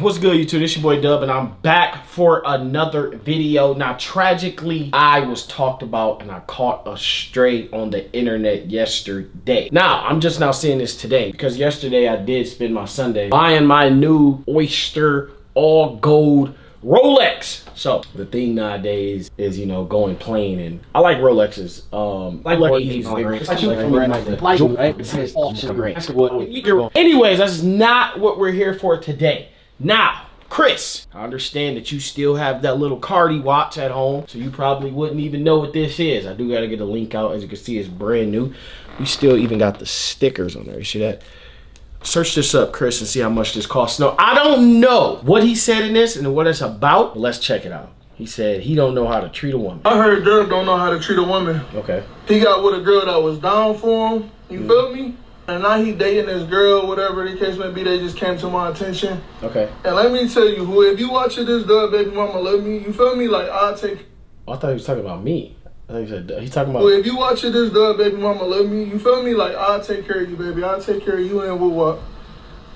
What's good, YouTube? This your boy Dub, and I'm back for another video. Now, tragically, I was talked about and I caught a stray on the internet yesterday. Now, I'm just now seeing this today because yesterday I did spend my Sunday buying my new Oyster all gold Rolex. So the thing nowadays is, you know, going plain, and I like Rolexes. Anyways, that's not what we're here for today. Now, Chris, I understand that you still have that little Cardi watch at home, so you probably wouldn't even know what this is. I do gotta get a link out. As you can see, it's brand new. We still even got the stickers on there. You see that? Search this up, Chris, and see how much this costs. No, I don't know what he said in this and what it's about, but let's check it out. He said he don't know how to treat a woman. I heard Dirk don't know how to treat a woman. Okay. He got with a girl that was down for him. You feel me? And now he dating this girl, whatever the case may be. They just came to my attention. Okay. And let me tell you, who if you watching this, Dub, baby mama love me. You feel me? Like I'll take. Oh, I thought he was talking about me. I thought he said he's talking about. Well, if you watching this, Dub, baby mama love me. You feel me? Like I'll take care of you, baby. I'll take care of you and we'll walk.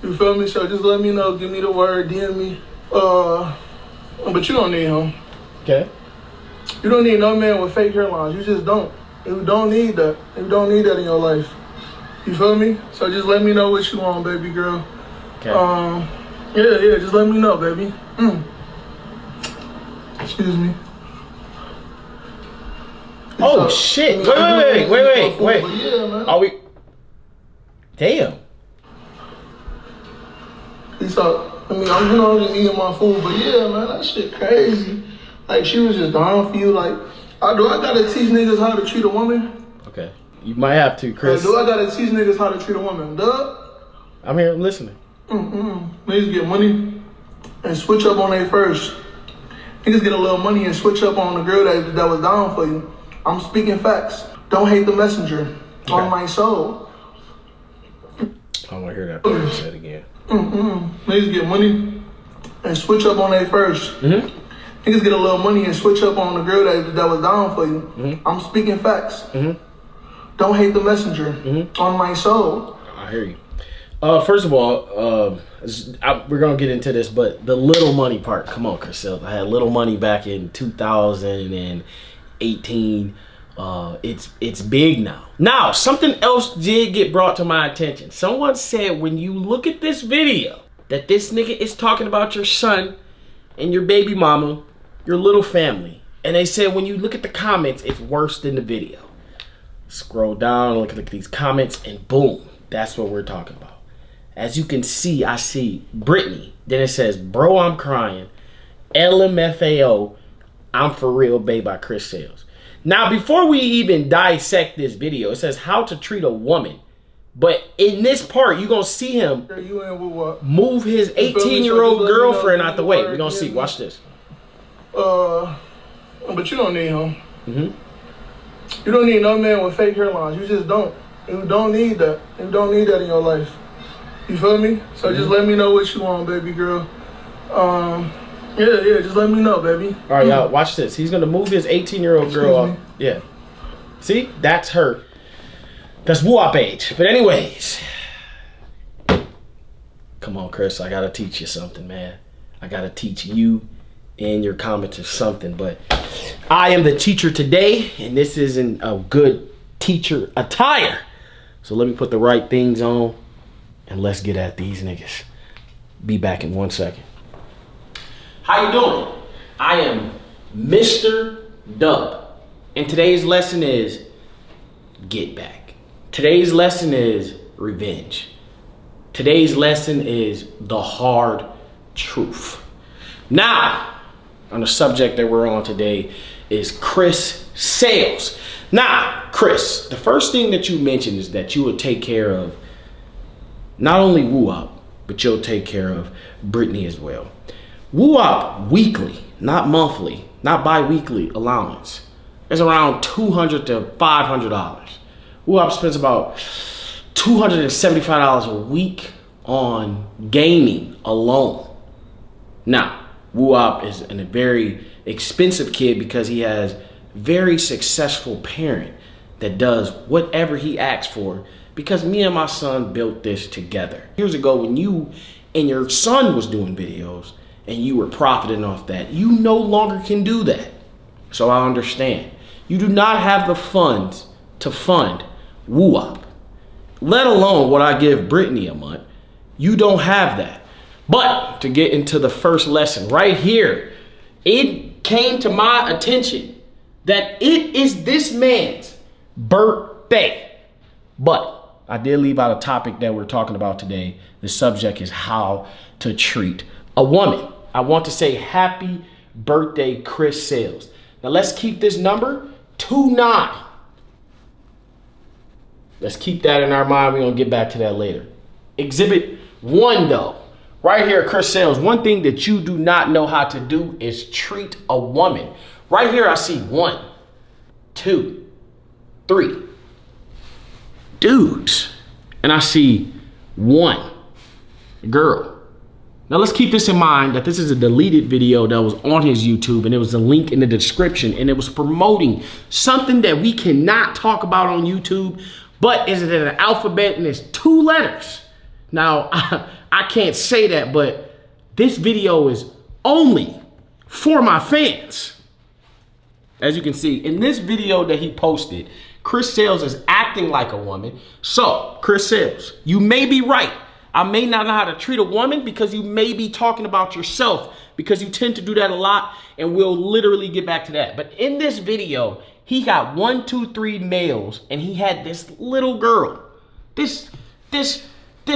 You feel me? So just let me know. Give me the word. DM me. But you don't need him. Okay. You don't need no man with fake hairlines. You just don't. You don't need that. You don't need that in your life. You feel me? So just let me know what you want, baby girl. Okay. Yeah, just let me know, baby. Excuse me. Oh shit! Wait. Yeah, man. Are we? Damn. He's up. I mean, I'm just eating my food, but yeah, man, that shit crazy. Like she was just down for you. Like, I gotta teach niggas how to treat a woman? Okay. You might have to, Chris. Do I gotta teach niggas how to treat a woman? Duh. I'm here. I'm listening. Niggas get money and switch up on they first. Niggas get a little money and switch up on the girl that was down for you. I'm speaking facts. Don't hate the messenger. Okay. On my soul. I don't want to hear that part said again. Niggas get money and switch up on they first. Niggas get a little money and switch up on the girl that was down for you. I'm speaking facts. Don't hate the messenger. On my soul. I hear you. First of all, we're gonna get into this, but the little money part. Come on, Chris. I had little money back in 2018. It's big now. Now, something else did get brought to my attention. Someone said when you look at this video that this nigga is talking about your son and your baby mama, your little family, and they said when you look at the comments, it's worse than the video. Scroll down, look at these comments, and boom, that's what we're talking about. As you can see, I see Brittany. Then it says, bro, I'm crying. LMFAO, I'm for real, babe, by Chris Sales. Now, before we even dissect this video, it says how to treat a woman. But in this part, you're going to see him move his 18-year-old girlfriend out the way. We're going to see. Watch this. But you don't need him. You don't need no man with fake hairlines. You just don't. You don't need that. You don't need that in your life. You feel me? So just let me know what you want, baby girl. Yeah, just let me know, baby. All right, y'all, watch this. He's gonna move his 18-year-old girl up. Yeah. See? That's her. That's Whoop age. But anyways. Come on, Chris. I gotta teach you something, man. I gotta teach you and your commenters something. But I am the teacher today, and this isn't a good teacher attire. So let me put the right things on, and let's get at these niggas. Be back in 1 second. How you doing? I am Mr. Dub, and today's lesson is get back. Today's lesson is revenge. Today's lesson is the hard truth. Now, on the subject that we're on today is Chris Sales. Now, Chris, the first thing that you mentioned is that you will take care of not only Woo-Up, but you'll take care of Brittany as well. Woo-Up weekly, not monthly, not bi-weekly allowance is around $200 to $500. Woo-Up spends about $275 a week on gaming alone. Now, Woo-Up is a very expensive kid because he has very successful parent that does whatever he asks for, because me and my son built this together. Years ago, when you and your son was doing videos and you were profiting off that, you no longer can do that. So I understand. You do not have the funds to fund woo-wop, let alone what I give Brittany a month. You don't have that. But to get into the first lesson right here, it came to my attention that it is this man's birthday. But I did leave out a topic that we're talking about today. The subject is how to treat a woman. I want to say happy birthday, Chris Sales. Now let's keep this number 29. Let's keep that in our mind. We're going to get back to that later. Exhibit 1 though. Right here, Chris Sales, one thing that you do not know how to do is treat a woman. Right here, I see 1, 2, 3 dudes. And I see 1 girl. Now let's keep this in mind that this is a deleted video that was on his YouTube, and it was a link in the description, and it was promoting something that we cannot talk about on YouTube, but is it an alphabet and it's 2 letters. Now, I can't say that, but this video is only for my fans. As you can see, in this video that he posted, Chris Sales is acting like a woman. So, Chris Sales, you may be right. I may not know how to treat a woman because you may be talking about yourself, because you tend to do that a lot, and we'll literally get back to that. But in this video, he got 1, 2, 3 males, and he had this little girl, this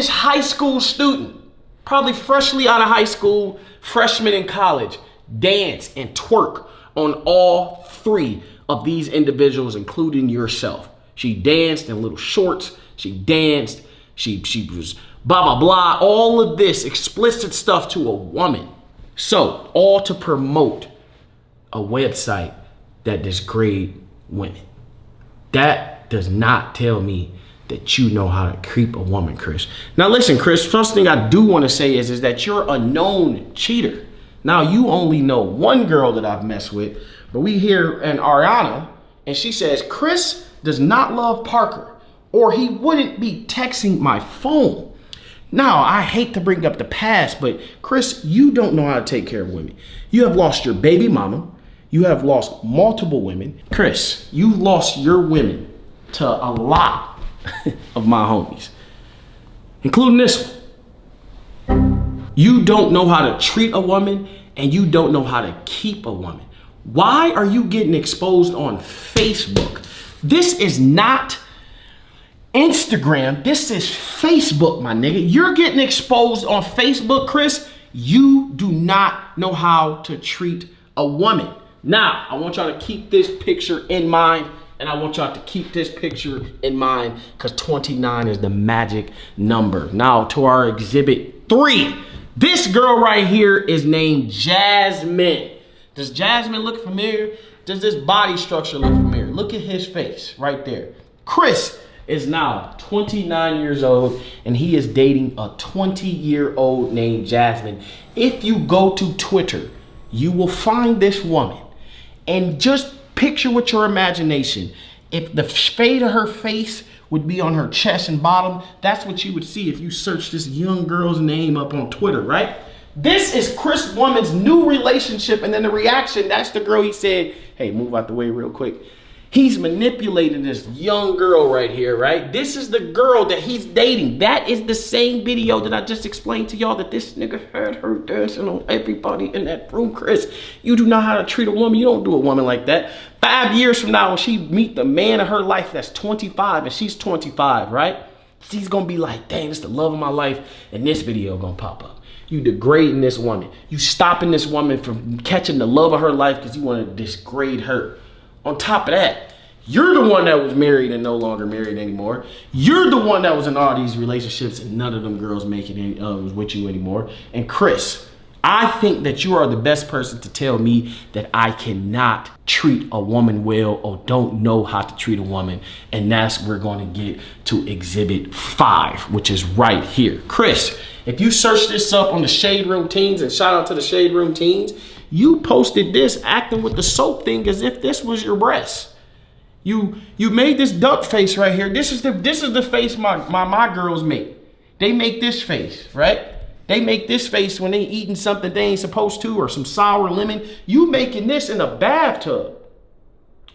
high school student, probably freshly out of high school, freshman in college, dance and twerk on all 3 of these individuals, including yourself. She danced in little shorts. She danced. She was blah, blah, blah. All of this explicit stuff to a woman. So all to promote a website that degrades women. That does not tell me that you know how to creep a woman, Chris. Now listen, Chris, first thing I do want to say is that you're a known cheater. Now you only know 1 girl that I've messed with, but we hear an Ariana, and she says, Chris does not love Parker, or he wouldn't be texting my phone. Now, I hate to bring up the past, but Chris, you don't know how to take care of women. You have lost your baby mama. You have lost multiple women. Chris, you lost your women to a lot of my homies, including this one. You don't know how to treat a woman, and you don't know how to keep a woman. Why are you getting exposed on Facebook? This is not Instagram. This is Facebook, my nigga. You're getting exposed on Facebook, Chris. You do not know how to treat a woman. Now, I want y'all to keep this picture in mind. And I want y'all to keep this picture in mind, because 29 is the magic number. Now to our exhibit 3. This girl right here is named Jasmine. Does Jasmine look familiar? Does this body structure look familiar? Look at his face right there. Chris is now 29 years old, and he is dating a 20-year-old named Jasmine. If you go to Twitter, you will find this woman, and just picture with your imagination, if the fade of her face would be on her chest and bottom, that's what you would see if you search this young girl's name up on Twitter, right? This is Chris Woman's new relationship, and then the reaction, that's the girl he said, hey, move out the way real quick. He's manipulating this young girl right here, right? This is the girl that he's dating. That is the same video that I just explained to y'all that this nigga had her dancing on everybody in that room. Chris, you do not know how to treat a woman. You don't do a woman like that. 5 years from now, when she meet the man of her life that's 25 and she's 25, right? She's gonna be like, dang, this is the love of my life, and this video gonna pop up. You degrading this woman. You stopping this woman from catching the love of her life because you want to degrade her. On top of that, you're the one that was married and no longer married anymore. You're the one that was in all these relationships and none of them girls was with you anymore. And Chris, I think that you are the best person to tell me that I cannot treat a woman well or don't know how to treat a woman. And that's we're going to get to exhibit 5, which is right here. Chris, if you search this up on the Shade Room Teens, and shout out to the Shade Room Teens, you posted this acting with the soap thing as if this was your breast. You made this duck face right here. This is the face my girls make. They make this face, right? They make this face when they eating something they ain't supposed to, or some sour lemon. You making this in a bathtub.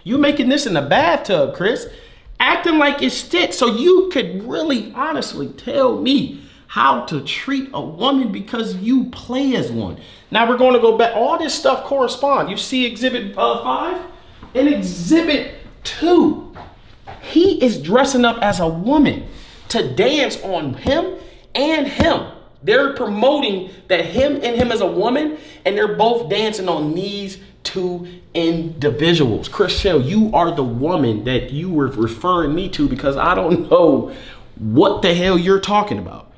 You making this in a bathtub, Chris. Acting like it's stick, so you could really honestly tell me how to treat a woman because you play as one. Now we're going to go back. All this stuff corresponds. You see Exhibit 5 and Exhibit 2. He is dressing up as a woman to dance on him and him. They're promoting that him and him as a woman, and they're both dancing on these two individuals. Chriselle, you are the woman that you were referring me to because I don't know what the hell you're talking about.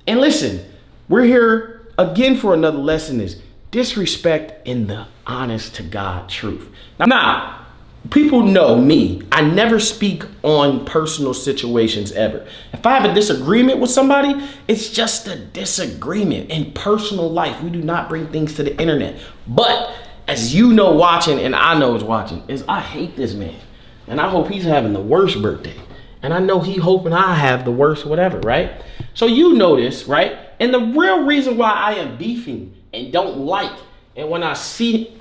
And listen, we're here again for another lesson is disrespect in the honest to God truth. Now, people know me. I never speak on personal situations ever. If I have a disagreement with somebody, it's just a disagreement. In personal life, we do not bring things to the internet. But as you know watching, and I know is watching, is I hate this man. And I hope he's having the worst birthday. And I know he hoping I have the worst whatever, right? So you know this, right? And the real reason why I am beefing and don't like, and when I see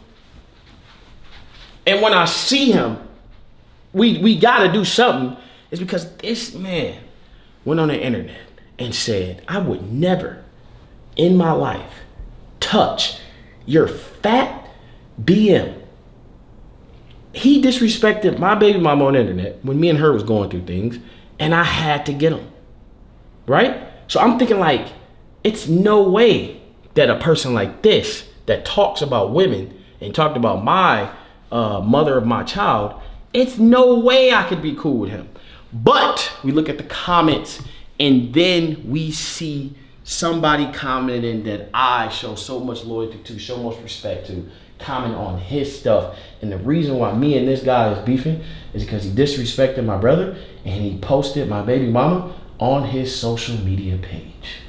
him, we gotta do something, is because this man went on the internet and said, I would never in my life touch your fat BM. He disrespected my baby mama on the internet when me and her was going through things, and I had to get him, right? So I'm thinking like, it's no way that a person like this that talks about women and talked about my mother of my child, it's no way I could be cool with him. But we look at the comments, and then we see somebody commenting that I show so much loyalty to, so much respect to, comment on his stuff. And the reason why me and this guy is beefing is because he disrespected my brother and he posted my baby mama on his social media page.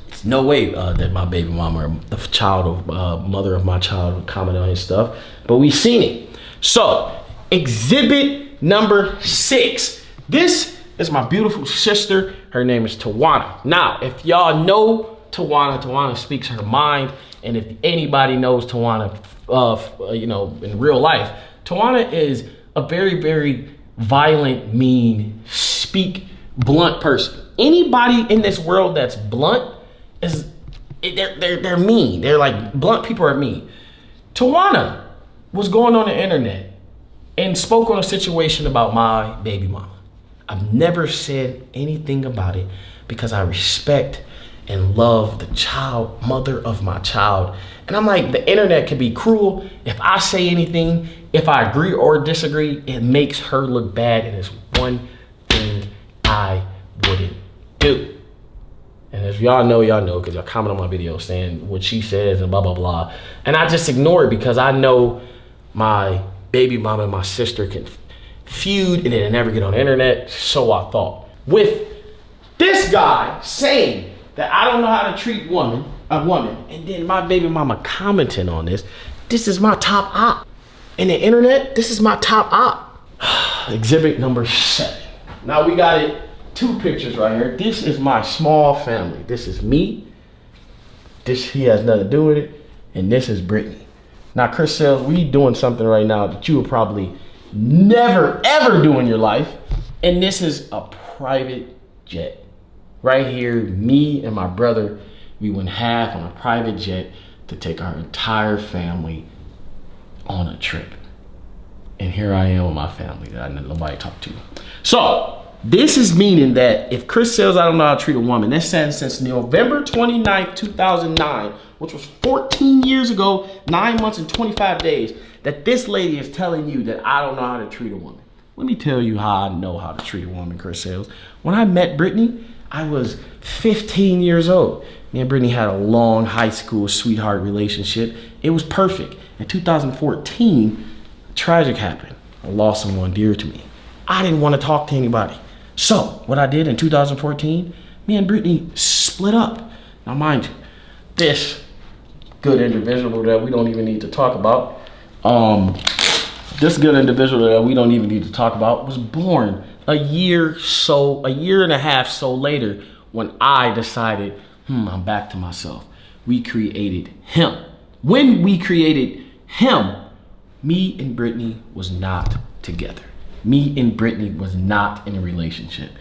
It's no way that my baby mama or the child of mother of my child would comment on his stuff, but we seen it. So exhibit number 6. This is my beautiful sister. Her name is Tawana. Now, if y'all know Tawana speaks her mind. And if anybody knows Tawana, in real life, Tawana is a very, very violent, mean, blunt person. Anybody in this world that's blunt they're mean. They're like, blunt people are mean. Tawana was going on the internet and spoke on a situation about my baby mama. I've never said anything about it because I respect and love the mother of my child. And I'm like, the internet can be cruel. If I say anything, if I agree or disagree, it makes her look bad. And it's one thing I wouldn't do. And if y'all know, because y'all comment on my video saying what she says and blah, blah, blah. And I just ignore it because I know my baby mama and my sister can feud and it'll never get on the internet. So I thought. With this guy saying that I don't know how to treat a woman, and then my baby mama commenting on this is my top op. In the internet, this is my top op. Exhibit number 7. Now we got it, 2 pictures right here. This is my small family. This is me. He has nothing to do with it. And this is Brittany. Now, Chriselle, we doing something right now that you will probably never, ever do in your life. And this is a private jet. Right here, me and my brother, we went half on a private jet to take our entire family on a trip. And here I am with my family that I didn't nobody talk to. So this is meaning that if Chris says I don't know how to treat a woman, that's since November 29th, 2009, which was 14 years ago, 9 months and 25 days, that this lady is telling you that I don't know how to treat a woman. Let me tell you how I know how to treat a woman, Chris Sales. When I met Brittany, I was 15 years old. Me and Brittany had a long high school sweetheart relationship. It was perfect. In 2014, tragic happened. I lost someone dear to me. I didn't want to talk to anybody. So what I did in 2014, me and Brittany split up. Now mind you, this good individual that we don't even need to talk about, was born a year and a half so later when I decided I'm back to myself. We created him. When we created him, me and Brittany was not together. Me and Brittany was not in a relationship.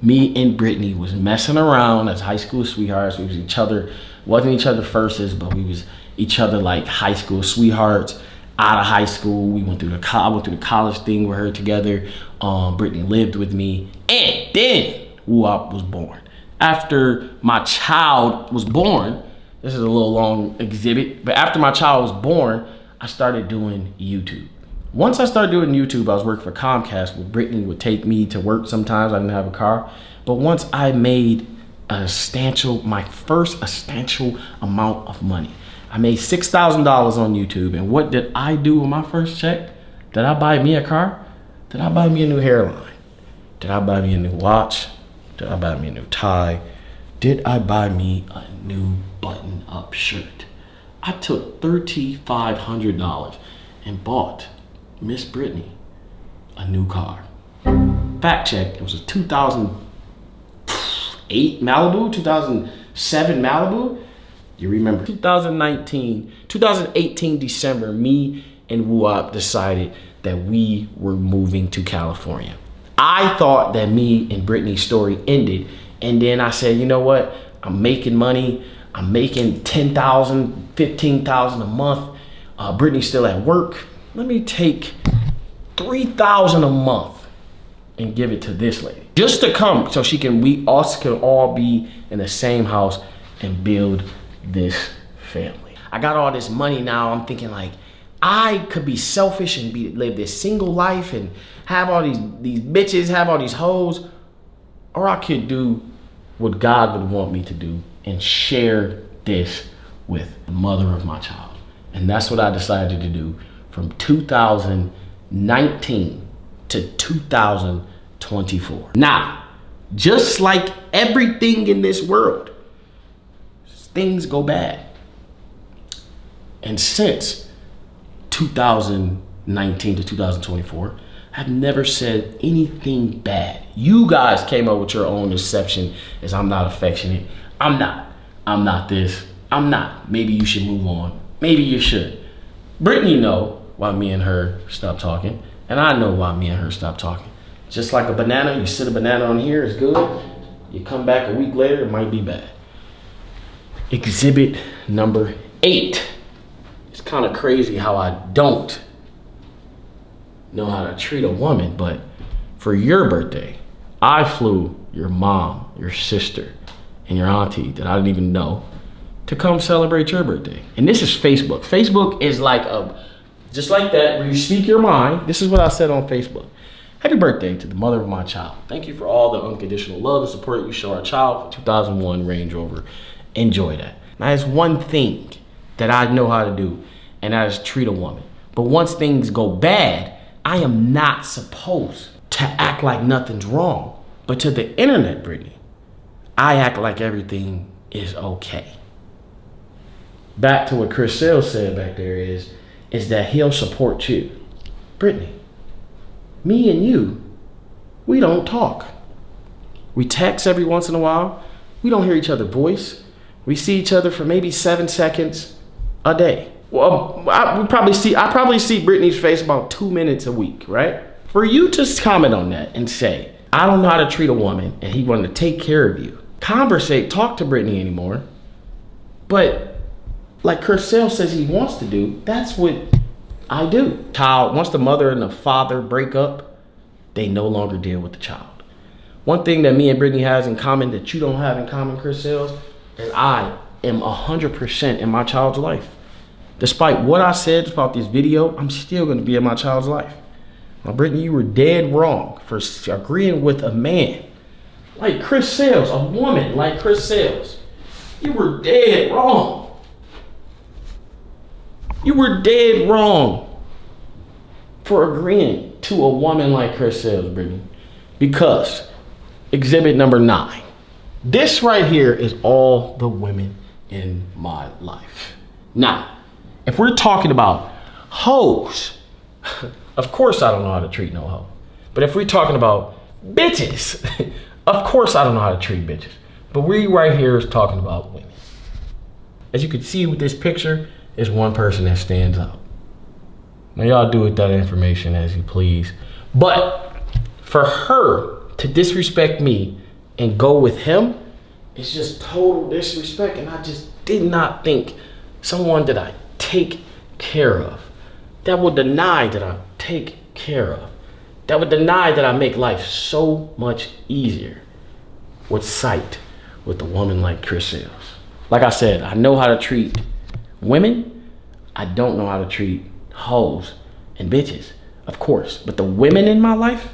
Me and Brittany was messing around as high school sweethearts. We was each other, wasn't each other firsts, but we was each other like high school sweethearts. Out of high school, we went through I went through the college thing with her together. Brittany lived with me, and then Woo-Wop was born. After my child was born, this is a little long exhibit, but after my child was born, I started doing YouTube. Once I started doing YouTube, I was working for Comcast, where Brittany would take me to work sometimes. I didn't have a car. But once I made my first substantial amount of money, I made $6,000 on YouTube. And what did I do with my first check? Did I buy me a car? Did I buy me a new hairline? Did I buy me a new watch? Did I buy me a new tie? Did I buy me a new button-up shirt? I took $3,500 and bought Miss Brittany a new car. Fact check, it was a 2008 Malibu, 2007 Malibu. You remember 2018 December, me and Woo-Wop decided that we were moving to California. I thought that me and Brittany's story ended, and then I said, you know what? I'm making money. I'm making $10,000, $15,000 a month. Brittany's still at work. Let me take $3,000 a month and give it to this lady, just to come so we us can all be in the same house and build this family. I got all this money now. I'm thinking like I could be selfish and live this single life and have all these bitches, have all these hoes, or I could do what God would want me to do and share this with the mother of my child. And that's what I decided to do from 2019 to 2024. Now, just like everything in this world, things go bad. And since 2019 to 2024, I've never said anything bad. You guys came up with your own deception as I'm not affectionate. I'm not this. I'm not. Maybe you should move on. Maybe you should. Brittany know why me and her stopped talking, and I know why me and her stopped talking. Just like a banana, you sit a banana on here, it's good. You come back a week later, it might be bad. Exhibit number 8. It's kind of crazy how I don't know how to treat a woman, but for your birthday, I flew your mom, your sister, and your auntie that I didn't even know to come celebrate your birthday. And this is Facebook. Facebook is like just like that, where you speak your mind. This is what I said on Facebook. Happy birthday to the mother of my child. Thank you for all the unconditional love and support you show our child for 2001 Range Rover. Enjoy that. Now, there's one thing that I know how to do, and that is treat a woman. But once things go bad, I am not supposed to act like nothing's wrong. But to the internet, Brittany, I act like everything is okay. Back to what Chris Sales said back there is that he'll support you. Brittany, me and you, we don't talk. We text every once in a while. We don't hear each other's voice. We see each other for maybe 7 seconds a day. Well, I probably see Brittany's face about 2 minutes a week, right? For you to comment on that and say, I don't know how to treat a woman, and he wanted to take care of you. Conversate, talk to Brittany anymore. But like Chris Sale says he wants to do, that's what I do. Child, once the mother and the father break up, they no longer deal with the child. One thing that me and Brittany has in common that you don't have in common, Chris Sales, is I am 100% in my child's life. Despite what I said about this video, I'm still gonna be in my child's life. Now, Brittany, you were dead wrong for agreeing with a man like Chris Sales, a woman like Chris Sales. You were dead wrong. You were dead wrong for agreeing to a woman like Chris Sales, Brittany. Because exhibit number 9. This right here is all the women in my life. Now, if we're talking about hoes, of course I don't know how to treat no hoe. But if we're talking about bitches, of course I don't know how to treat bitches. But we right here is talking about women. As you can see with this picture, is one person that stands out. Now y'all do with that information as you please. But for her to disrespect me and go with him, it's just total disrespect. And I just did not think someone that I take care of, that would deny that I take care of, that would deny that I make life so much easier, would side with a woman like Chris Sales. Like I said, I know how to treat women. I don't know how to treat hoes and bitches, of course. But the women in my life,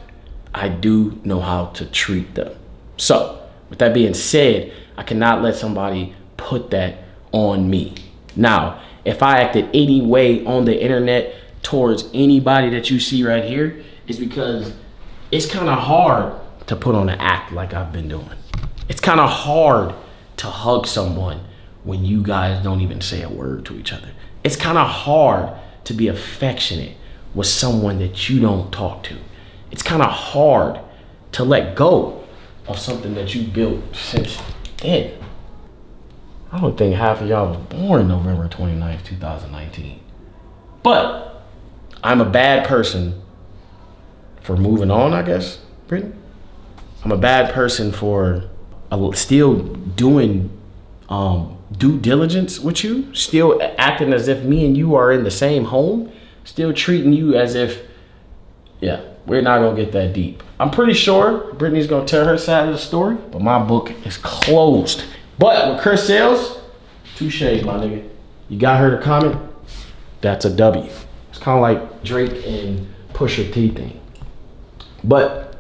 I do know how to treat them. So, with that being said, I cannot let somebody put that on me. Now, if I acted any way on the internet towards anybody that you see right here, it's because it's kind of hard to put on an act like I've been doing. It's kind of hard to hug someone when you guys don't even say a word to each other. It's kind of hard to be affectionate with someone that you don't talk to. It's kind of hard to let go of something that you built since then. I don't think half of y'all was born November 29th, 2019. But I'm a bad person for moving on, I guess, Brittany. I'm a bad person for still doing due diligence with you, still acting as if me and you are in the same home, still treating you as if, yeah, we're not gonna get that deep. I'm pretty sure Brittany's gonna tell her side of the story, but my book is closed. But with Chris Sales, touche, my nigga. You got her to comment, that's a W. It's kind of like Drake and Pusha T thing. But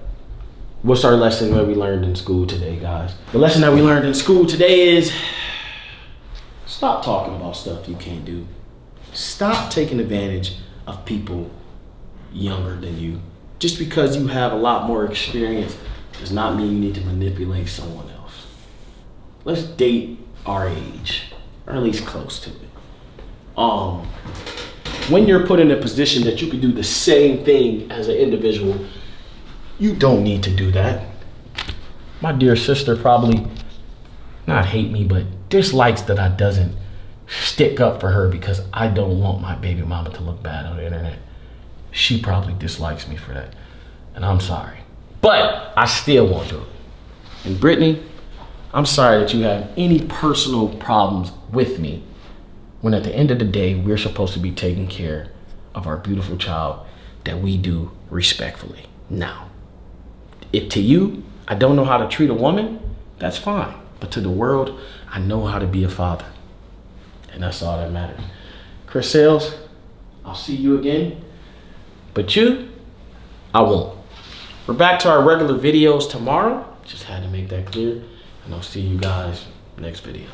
what's our lesson that we learned in school today, guys? The lesson that we learned in school today is stop talking about stuff you can't do. Stop taking advantage of people younger than you. Just because you have a lot more experience does not mean you need to manipulate someone else. Let's date our age, or at least close to it. When you're put in a position that you can do the same thing as an individual, you don't need to do that. My dear sister probably not hate me, but dislikes that I doesn't stick up for her because I don't want my baby mama to look bad on the internet. She probably dislikes me for that, and I'm sorry. But I still won't do it. And Brittany, I'm sorry that you have any personal problems with me when at the end of the day, we're supposed to be taking care of our beautiful child that we do respectfully. Now, if to you, I don't know how to treat a woman, that's fine. But to the world, I know how to be a father. And that's all that matters. Chris Sales, I'll see you again. But you, I won't. We're back to our regular videos tomorrow. Just had to make that clear. And I'll see you guys next video.